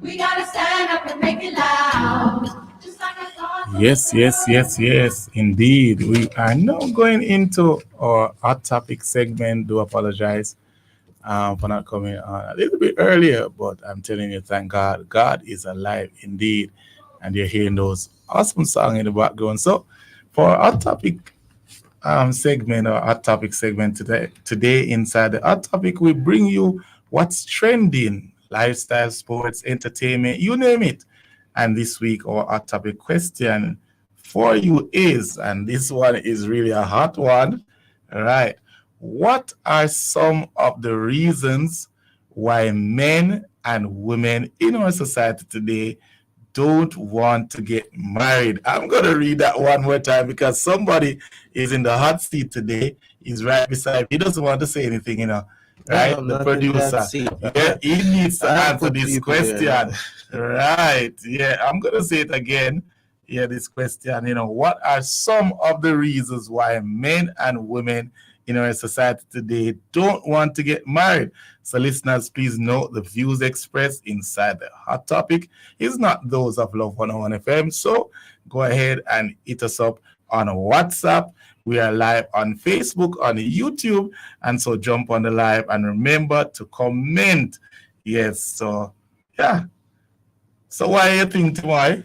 We gotta stand up and make it loud. Just like a song. Yes, indeed. We are now going into our hot topic segment. Do apologize for not coming on a little bit earlier, but I'm telling you, thank God, God is alive indeed, and you're hearing those awesome songs in the background. So, for our hot topic segment or hot topic segment today inside the hot topic, we bring you what's trending, lifestyle, sports, entertainment, you name it. And this week, our hot topic question for you is, and this one is really a hot one, all right? What are some of the reasons why men and women in our society today don't want to get married? I'm going to read that one more time because somebody is in the hot seat today. He's right beside me. He doesn't want to say anything, No, right? I'm The not in that producer. seat. Yeah, he needs to I answer put this people there. question. Right. Yeah, I'm going to say it again. Yeah, this question, what are some of the reasons why men and women in our society today don't want to get married? So, listeners, please note the views expressed inside the hot topic is not those of Love 101 FM. So, go ahead and hit us up on WhatsApp. We are live on Facebook, on YouTube, and so jump on the live and remember to comment. Yes, so yeah. So, why do you think, Timoy?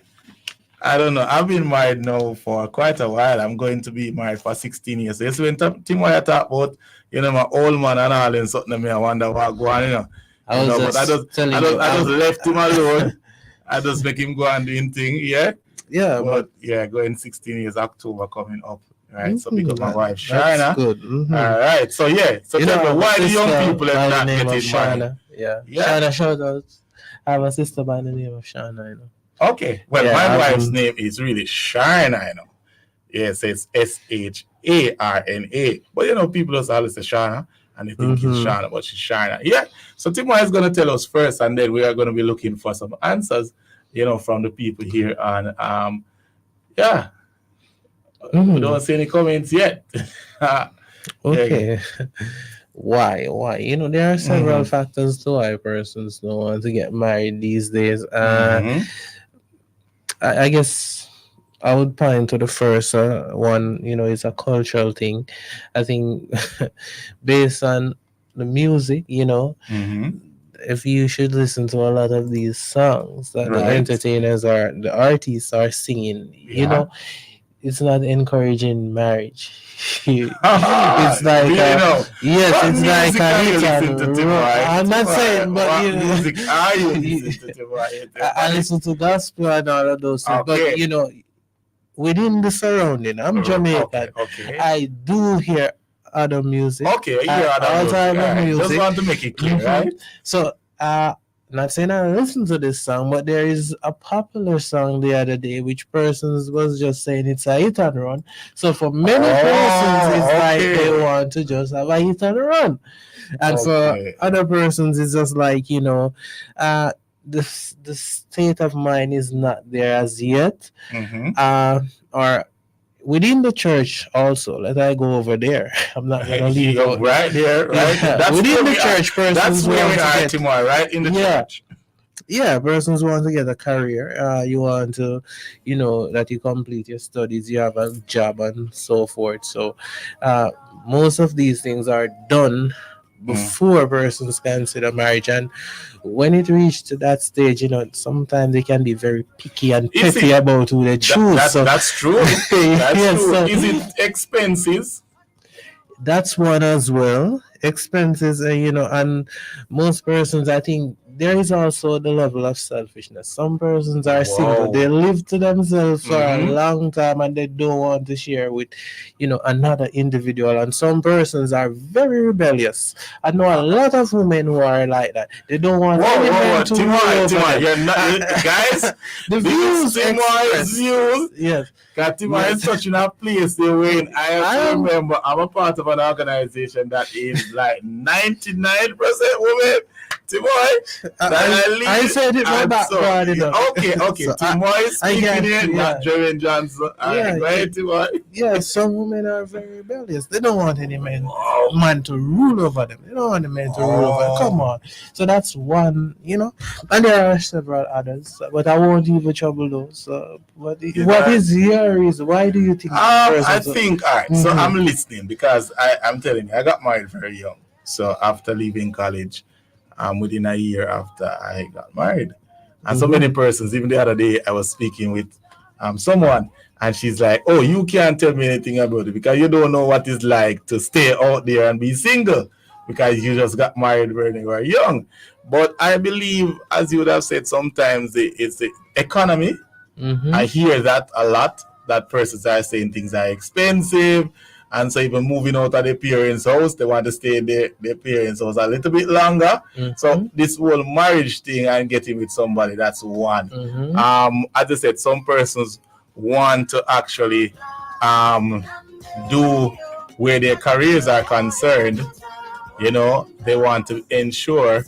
I don't know. I've been married now for quite a while. I'm going to be married for 16 years. So yes, when Timoy talk about, my old man and all and something, I wonder what go on, I was But just telling you. I just left him alone. I just make him go and do his thing, yeah. Yeah, But yeah, going 16 years, October coming up, right? So because my wife that's Shana. good. All right. So yeah. So You tell know, I me, have a why the young sister people by are the not name of getting married? Shana. Yeah. Yeah. Shana, shout out. I have a sister by the name of Shana, Okay. Well, Yeah, my I've wife's been- name is really Shana, Yes, it's Sharna. But people just always say Shana and they think it's Shana, but she's Shana. Yeah. So Timo is gonna tell us first, and then we are gonna be looking for some answers, from the people here on yeah. We don't see any comments yet. Okay. Why? There are several factors to why persons don't want to get married these days. I guess I would point to the first one. It's a cultural thing. I think based on the music, if you should listen to a lot of these songs that the Right. entertainers or the artists are singing, Yeah. it's not encouraging marriage. It's It's like yes, what it's like music a are you hit listening and to, run. Timo? I'm not saying, but what music are you listening to, Timo? I listen to gospel and all of those things, Okay. but within the surrounding, I'm Jamaican. Okay. I do hear other music. Okay, you hear all other music. type of Alright, music. just want to make it clear, right? So, not saying I listen to this song, but there is a popular song the other day which persons was just saying it's a hit and run. So for many persons, it's like they want to just have a hit and run, and for other persons, it's just like the state of mind is not there as yet, or within the church also. Let I go over there. I'm not gonna leave out right there, right? That's within where the church. Persons that's where we want to are, get, Timo, right? In the church. yeah, persons want to get a career. You want to, that you complete your studies, you have a job and so forth. So, most of these things are done before persons consider marriage, and when it reaches to that stage, sometimes they can be very picky and petty about who they choose. That's true. That's true. So is it expenses? That's one as well. Expenses, and most persons, I think there is also the level of selfishness. Some persons are single; they live to themselves for a long time, and they don't want to share with, another individual. And some persons are very rebellious. I know a lot of women who are like that. They don't want any man to Timo, you're not, guys. the views, Timo's views. Yes. Timo is such in a place they win. I have to remember I'm a part of an organization that is like 99% women. Timoy, I said it for that part, you know. Okay. So Timoy is I speaking can't- here, yeah. not Jeremy Johnson. All right, Yeah, go ahead, Timoy. Yeah, some women are very rebellious. They don't want any Wow. man to rule over them. They don't want a man to rule over them. Come on. So that's one, you know. And there are several others, but I won't even trouble those. What is your reason? Why do you think? I think, all right, so Mhm. I'm listening because I'm telling you, I got married very young. So after leaving college, within a year after I got married. And so Mhm. many persons, even the other day, I was speaking with someone, and she's like, "Oh, you can't tell me anything about it because you don't know what it's like to stay out there and be single because you just got married when you were young." But I believe, as you would have said, sometimes it's the economy. Mhm. I hear that a lot. That persons are saying things are expensive, and so even moving out of their parents' house, they want to stay in their parents' house a little bit longer. So this whole marriage thing and getting with somebody, that's one. Mhm. As I said, some persons want to actually do where their careers are concerned. You know, they want to ensure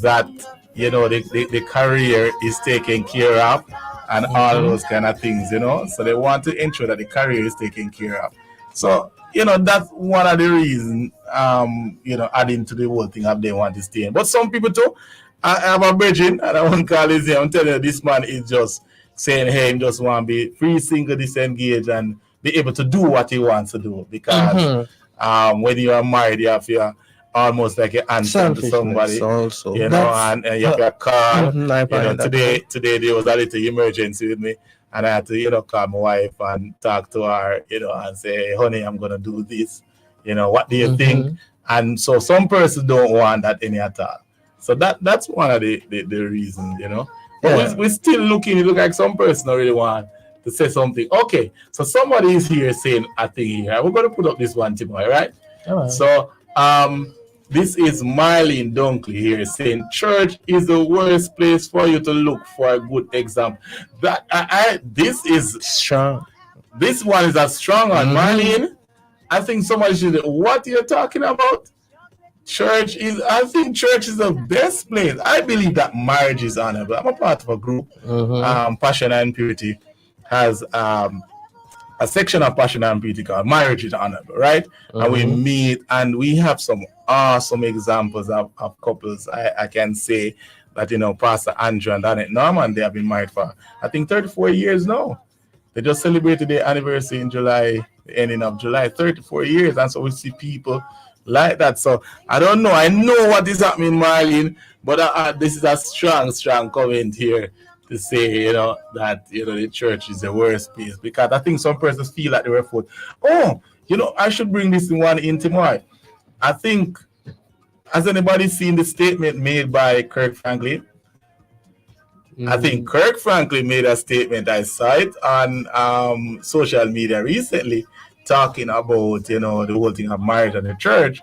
that the career is taken care of and all those kind of things, so they want to ensure that the career is taken care of. So that's one of the reasons, adding to the whole thing of they want to stay in. But some people too, I have a virgin and I won't call his name. I'm telling you, this man is just saying, hey, he just want to be free, single, disengaged, and be able to do what he wants to do because when you are married, you have your almost like an answer to somebody, also. and you have your call. I find that Today there was a little emergency with me, and I had to, call my wife and talk to her, and say, hey, honey, I'm gonna do this. What do you think? And so some persons don't want that any at all. So that's one of the reasons, But we're still looking. It look like some person don't really want to say something. Okay, so somebody is here saying a thing here. We're gonna put up this one, Timo, right? So this is Marlene Dunkley here saying church is the worst place for you to look for a good example. That this is strong. This one is a strong one, Marlene. I think somebody should. What you're talking about? I think church is the best place. I believe that marriage is honorable. I'm a part of a group, Passion and Purity has a section of Passion and Purity called Marriage is Honorable, right? And we meet and we have some awesome examples of couples. I can say that, Pastor Andrew and Annette Norman, they have been married for, I think, 34 years now. They just celebrated their anniversary in July, the ending of July, 34 years. And so we see people like that. So I don't know. I know what is happening, Marlene, but this is a strong comment here to say, that, the church is the worst place. Because I think some persons feel like they were fooled. Oh, I should bring this one in tomorrow. I think, has anybody seen the statement made by Kirk Franklin? I think Kirk Franklin made a statement. I saw it on social media recently, talking about, the whole thing of marriage and the church.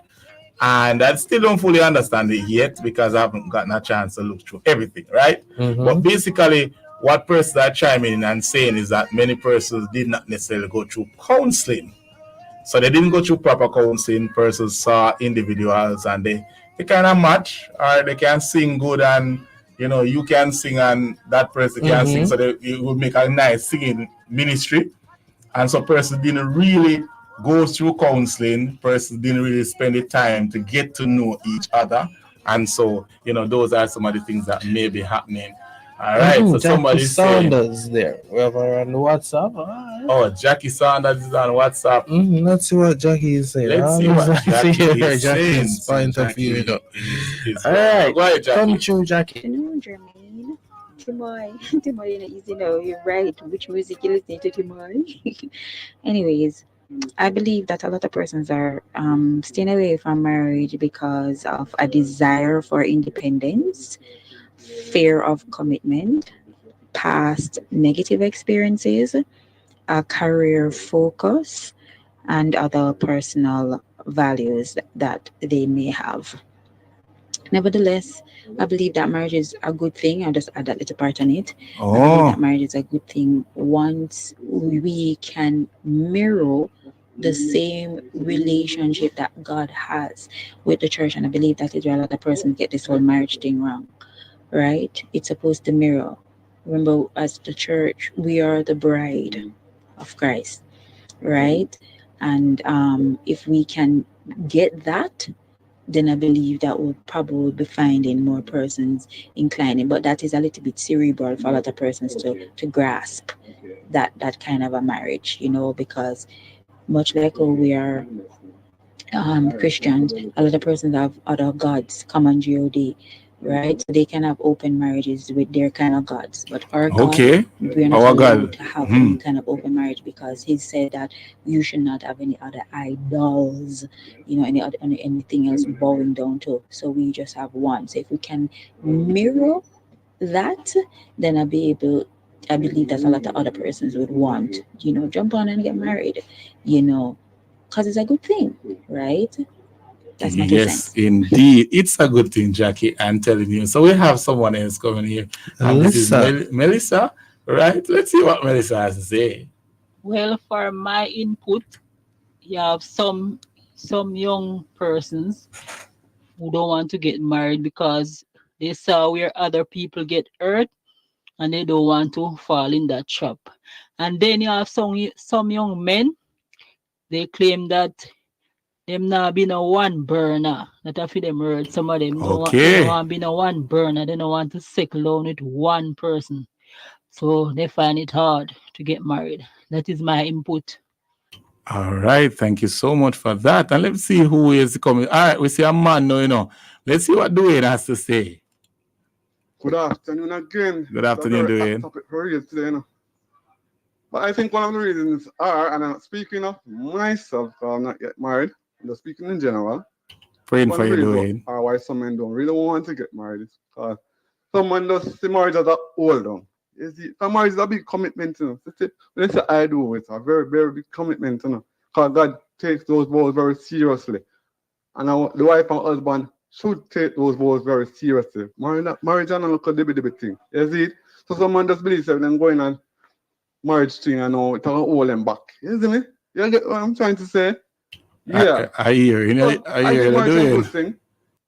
And I still don't fully understand it yet because I haven't gotten a chance to look through everything, right? But basically, what persons are chiming in and saying is that many persons did not necessarily go through counseling. So they didn't go through proper counseling. Persons saw individuals and they kind of match, or they can sing good and, you can sing and that person can sing. So it would make a nice singing ministry. And so persons didn't really go through counseling. Persons didn't really spend the time to get to know each other. And so, those are some of the things that may be happening. All right. So somebody's saying, Saunders there. We have her on WhatsApp. oh, Jackie Saunders is on WhatsApp. Let's see what Jackie is saying. Let's see what Jackie is saying. Jackie's point of view. Is All right. Go ahead, Jackie. Come true, Jackie. Afternoon, Jermaine. Timoy, Timoy, easy now. You're right. Which music you listening to, Timoy? Anyways, I believe that a lot of persons are staying away from marriage because of a desire for independence, fear of commitment, past negative experiences, a career focus, and other personal values that they may have. Nevertheless, I believe that marriage is a good thing. I'll just add that little part on it. I believe that marriage is a good thing once we can mirror the same relationship that God has with the church. And I believe that is where a lot of persons get this whole marriage thing wrong, right? It's supposed to mirror. Remember, as the church, we are the bride of Christ, right? And if we can get that, then I believe that we'll probably be finding more persons inclining. But that is a little bit cerebral for a lot of persons to grasp that kind of a marriage, because much like how we are Christians, a lot of persons have other gods, come on God, right? So they can have open marriages with their kind of gods. But our God, Okay. we're not Our allowed God. to have Hmm. any kind of open marriage because He said that you should not have any other idols, anything else bowing down to. So we just have one. So if we can mirror that, then I believe that a lot of other persons would want, jump on and get married, because it's a good thing, right? That's my 2 Yes, cents. indeed. It's a good thing, Jackie. I'm telling you. So we have someone else coming here. This is Melissa. Melissa, right? Let's see what Melissa has to say. Well, for my input, you have some young persons who don't want to get married because they saw where other people get hurt and they don't want to fall in that trap. And then you have some young men, they claim that them not been a one burner. That I feel them heard. Some of them they don't Okay. want be a one burner. They don't want to settle down with one person. So they find it hard to get married. That is my input. All right. Thank you so much for that. And let's see who is coming. All right. We see a man now. Let's see what Dwayne has to say. Good afternoon again. Good afternoon, It's a very Dwayne. hot topic for you today, But I think one of the reasons are, and I'm not speaking of myself, 'cause I'm not yet married, I'm just speaking in general. Praying One for of you, the reasons Dwayne. are why some men don't really want to get married is because someone does see marriage as a hold on. You see, some marriage is a big commitment, When they say I do, it's a very, very big commitment, Because God takes those vows very seriously. And the wife and husband should take those vows very seriously. Marriage is not like a dibby thing. You see it? So someone just believes that them going on marriage thing and it's gonna hold them back. You see me? You get what I'm trying to say? Yeah. I hear you. So I I hear think you, marriage is a Dwayne. good thing.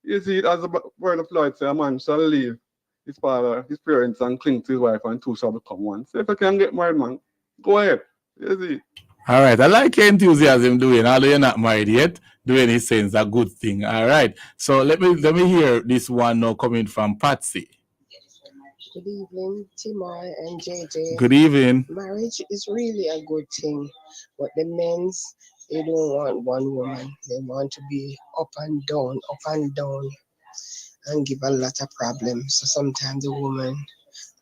You see it as the word of Lord say, a man shall leave his father, his parents, and cling to his wife, and two shall become one. So if you can get married, man, go ahead. You see? All right. I like your enthusiasm, Dwayne. Although you're not married yet, Dwayne is saying it's a good thing. All right. So let me hear this one now coming from Patsy. Good evening, Timoy and JJ. Good evening. Marriage is really a good thing, but the men's, they don't want one woman. They want to be up and down, and give a lot of problems. So sometimes the woman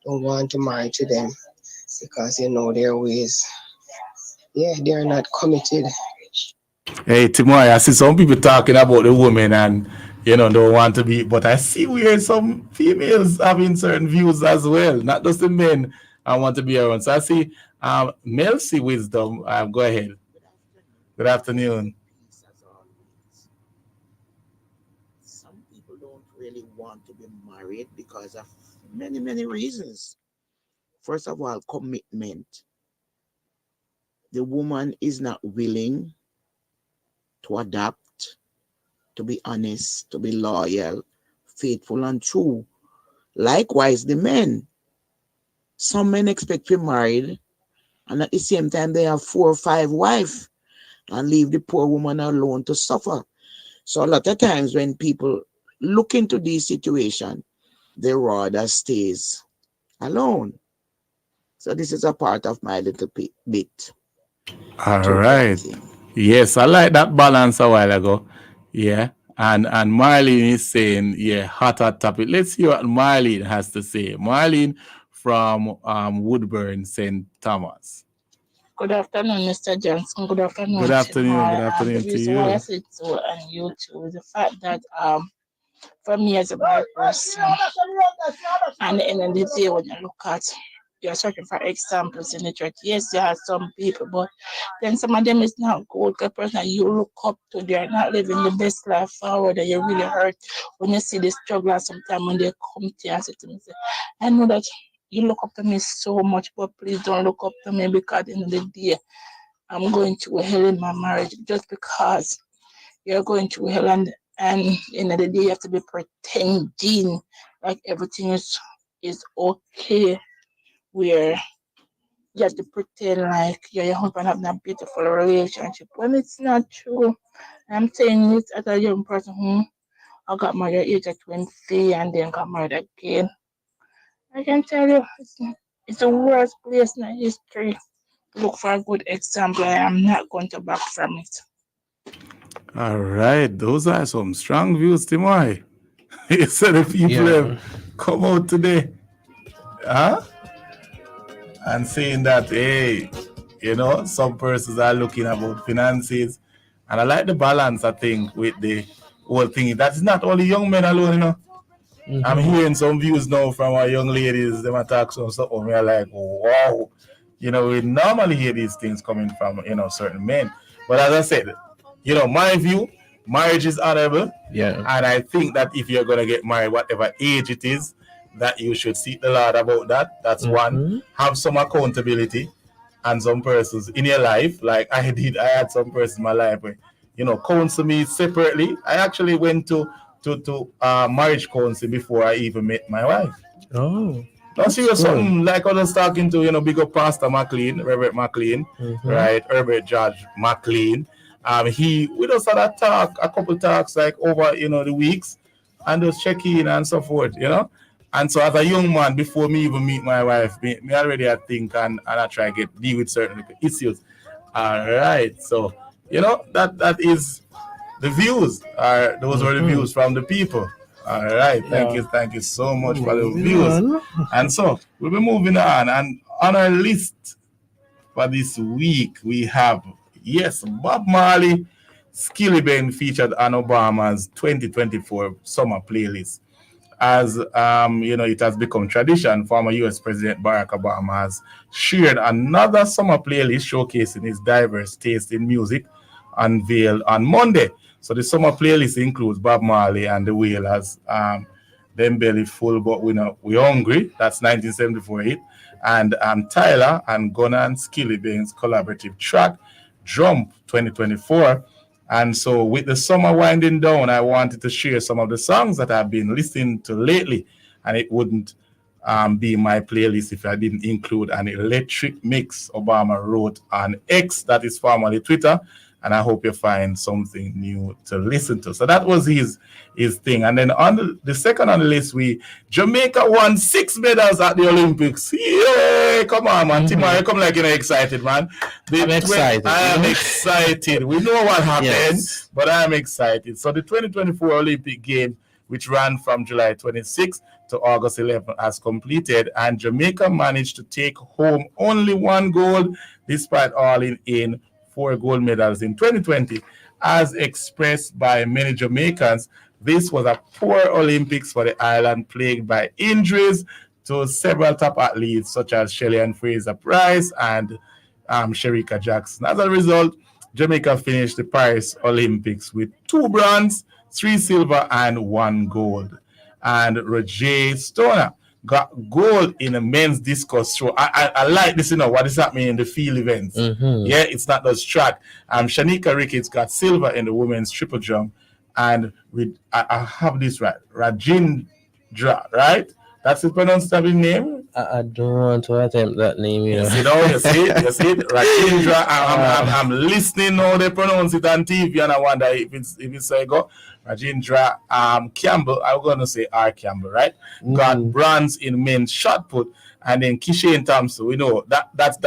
don't want to marry to them because their ways. Yeah, they're not committed. Hey, Timoy, I see some people talking about the women and don't want to be, but I see where some females having certain views as well, not just the men I want to be around. So I see Melcy Wisdom. Go ahead. Good afternoon. Some people don't really want to be married because of many, many reasons. First of all, commitment. The woman is not willing to adapt, to be honest, to be loyal, faithful, and true. Likewise, the men. Some men expect to be married, and at the same time, they have 4 or 5 wives and leave the poor woman alone to suffer. So a lot of times when people look into this situation, they rather stays alone. So this is a part of my little bit. All right. Yes, I like that balance a while ago. Yeah. And Marlene is saying, yeah, hot topic. Let's hear what Marlene has to say. Marlene from Woodburn, St. Thomas. Good afternoon, Mr. Johnson. Good afternoon. Good afternoon. Good The afternoon to reason why I you. said so on YouTube is the fact that for me as a black person, at the end of the day, when you look at you're searching for examples in the church. Yes, there are some people, but then some of them is not good. The person that you look up to, they're not living the best life forward, and you really hurt when you see the struggle. Sometimes when they come to you and say to me, I know that you look up to me so much, but please don't look up to me because at the end of the day, I'm going through hell in my marriage just because you're going through hell and in the day you have to be pretending like everything is okay where you have to pretend like you're your husband having a beautiful relationship when it's not true. I'm saying it as a young person who I got married at the age of 20 and then got married again. I can tell you it's the worst place in history. Look for a good example. I am not going to back from it. All right, those are some strong views, Timoy. You said the people have come out today, huh? And saying that, hey, you know, some persons are looking about finances. And I like the balance, I think, with the whole thing. That's not only young men alone, you know. I'm hearing some views now from our young ladies. They talk some stuff and we're like, wow. You know, we normally hear these things coming from, you know, certain men. But as I said, you know, my view, marriage is honorable. Yeah. And I think that if you're going to get married, whatever age it is, that you should seek the Lord about that. That's one. Have some accountability and some persons in your life. Like I had some persons in my life where, you know, counsel me separately. I actually went to marriage counseling before I even met my wife. Oh. Now, see, something like I was talking to, you know, big up Pastor McLean, Reverend McLean, right? Herbert George McLean. We just had a couple talks like over, you know, the weeks and just check in and so forth, you know. And so as a young man, before me even meet my wife, me already I think and I try to deal with certain issues. All right. So, you know, that is the views. Those are the views from the people. All right. Thank you so much for the views. And so we'll be moving on. And on our list for this week, we have, yes, Bob Marley, Skillibeng featured on Obama's 2024 summer playlist. As you know, it has become tradition, former U.S. President Barack Obama has shared another summer playlist showcasing his diverse taste in music, unveiled on Monday. So the summer playlist includes Bob Marley and the Wailers, Them Belly Full But We Hungry, that's 1974 hit, and Tyler and Gunna and Skillibeng's collaborative track, Jump 2024. And so with the summer winding down, I wanted to share some of the songs that I've been listening to lately. And it wouldn't be my playlist if I didn't include an electric mix Obama wrote on X, that is formerly Twitter. And I hope you find something new to listen to. So that was his thing. And then on the second on the list, Jamaica won 6 medals at the Olympics. Yay! Come on, man. Timor, you come like you're excited, man. I'm excited. I am excited. We know what happened, but I am excited. So the 2024 Olympic Games, which ran from July 26th to August 11th, has completed, and Jamaica managed to take home only 1 gold, despite all in 4 gold medals in 2020. As expressed by many Jamaicans, this was a poor Olympics for the island, plagued by injuries to several top athletes such as Shelly-Ann Fraser-Pryce and Shericka Jackson. As a result, Jamaica finished the Paris Olympics with 2 bronze, 3 silver, and 1 gold. And Roger Stoner got gold in a men's discus throw. I like this, you know, what is happening in the field events. Yeah, it's not just track. Shanika Ricketts got silver in the women's triple jump. And I have this right, Rajindra, right? That's the pronounced name? I don't want to attempt that name, you know. You see, Rajindra. I'm listening how they pronounce it on TV, and I wonder if it's go. Rajindra Campbell, I'm going to say R. Campbell, right? Got bronze in men's shot put, and then Kishane Thompson, we know that's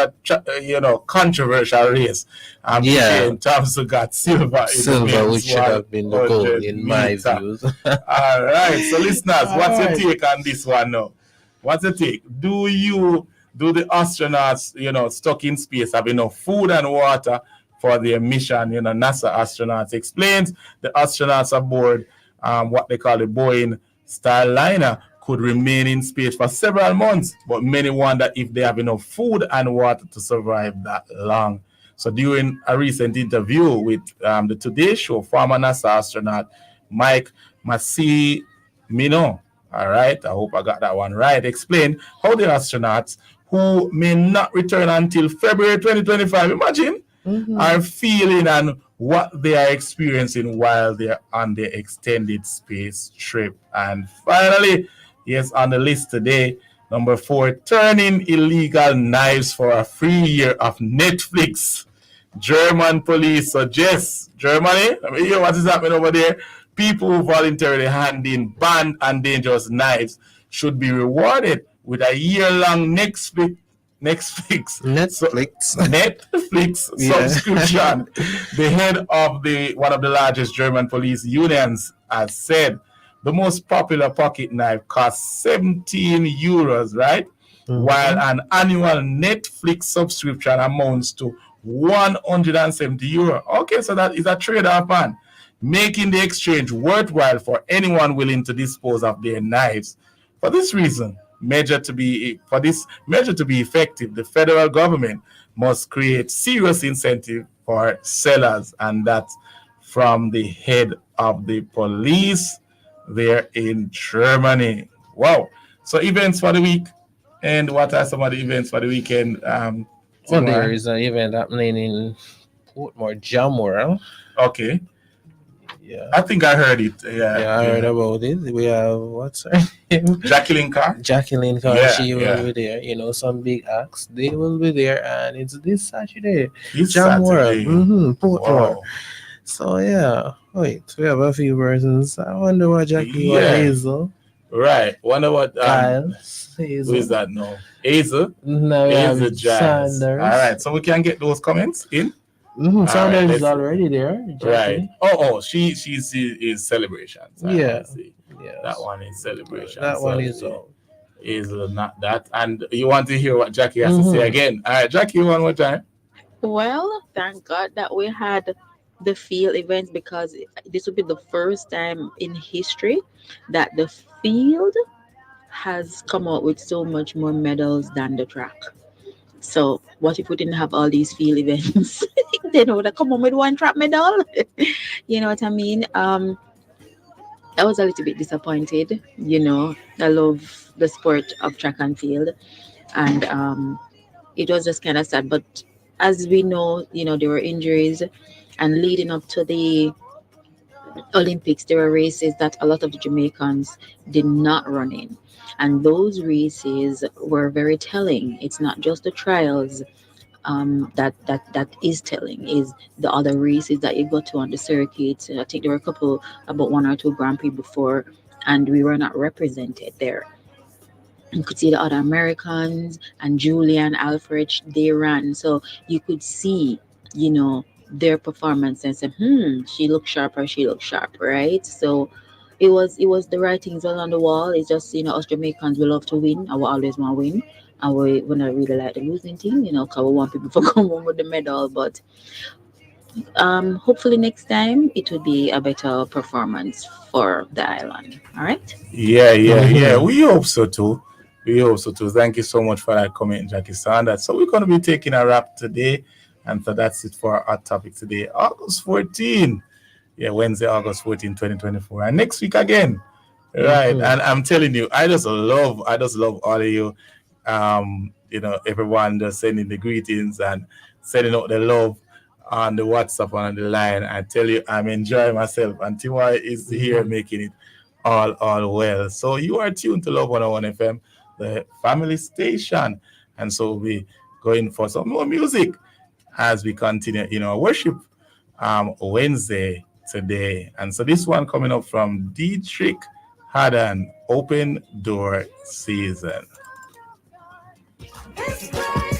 controversial race. Kishane Thompson got silver in the which should have been the gold in my views. All right, so listeners, what's your take on this one now? What's your take? Do the astronauts, stuck in space, have enough food and water for their mission? NASA astronauts explains the astronauts aboard what they call the Boeing Starliner could remain in space for several months, but many wonder if they have enough food and water to survive that long. So during a recent interview with the Today Show, former NASA astronaut Mike Massimino, all right, I hope I got that one right, explained how the astronauts who may not return until February 2025, imagine, are feeling and what they are experiencing while they're on their extended space trip. And finally, yes, on the list today, number 4, turning illegal knives for a free year of Netflix. German police suggest Germany. I mean, what is happening over there? People who voluntarily hand in banned and dangerous knives should be rewarded with a year-long Netflix Yeah. subscription. The head of one of the largest German police unions has said the most popular pocket knife costs 17 euros, right? While an annual Netflix subscription amounts to 170 euro. Okay, so that is a trade-off, man, making the exchange worthwhile for anyone willing to dispose of their knives. For this measure to be effective, the federal government must create serious incentive for sellers, and that's from the head of the police there in Germany. Wow. So events for the week, and what are some of the events for the weekend? Well, there is an event happening in Portmore Jam World. Okay. Yeah. I think I heard it. Yeah, I heard about it. We have, what's her name? Jacqueline Carr. Jacqueline Carr. Yeah, She will yeah. be there. You know, some big acts. They will be there, and it's this Saturday. This Jam World. Saturday. Portmore. Wow. So, yeah. Wait, we have a few persons. I wonder what Jackie or Yeah. Hazel. Right. Wonder what Kyle. who Hazel. is that now? Hazel. No, we have Hazel Giles. Sanders. All right. So we can get those comments in. Sanders right, is let's- already there. Right. Jackie. Oh, she's is celebrations. Yeah. See. Yes. That one is celebration. That So one is all. Hazel, not that. And you want to hear what Jackie has to say again? All right, Jackie, one more time. Well, thank God that we had the field events, because this will be the first time in history that the field has come out with so much more medals than the track. So what if we didn't have all these field events? They would have come on with one track medal. You know what I mean? I was a little bit disappointed. You know, I love the sport of track and field, and it was just kind of sad. But as we know, you know, there were injuries, and leading up to the Olympics, there were races that a lot of the Jamaicans did not run in. And those races were very telling. It's not just the trials that is telling, is the other races that you go to on the circuit. I think there were a couple, about 1 or 2 Grand Prix before, and we were not represented there. You could see the other Americans and Julian Alfred, they ran. So you could see, you know, their performance and say, she looked sharp, right? So it was the writings all on the wall. It's just, you know, us Jamaicans, we love to win. I will always want to win. And we not really like the losing team, you know, because we want people to come home with the medal. But hopefully next time it will be a better performance for the island. All right? Yeah. We hope so too. Thank you so much for that comment, Jackie Sanders. So we're going to be taking a wrap today. And so that's it for our topic today, August 14. Yeah, Wednesday, August 14, 2024. And next week again. Right. And I'm telling you, I just love all of you. You know, everyone just sending the greetings and sending out the love on the WhatsApp and on the line. I tell you, I'm enjoying myself, and Timor is here making it all well. So you are tuned to Love 101 FM, the family station. And so we'll be going for some more music as we continue in our worship Wednesday today. And so this one coming up from Dietrich Haddon, Open Door Season. It's great.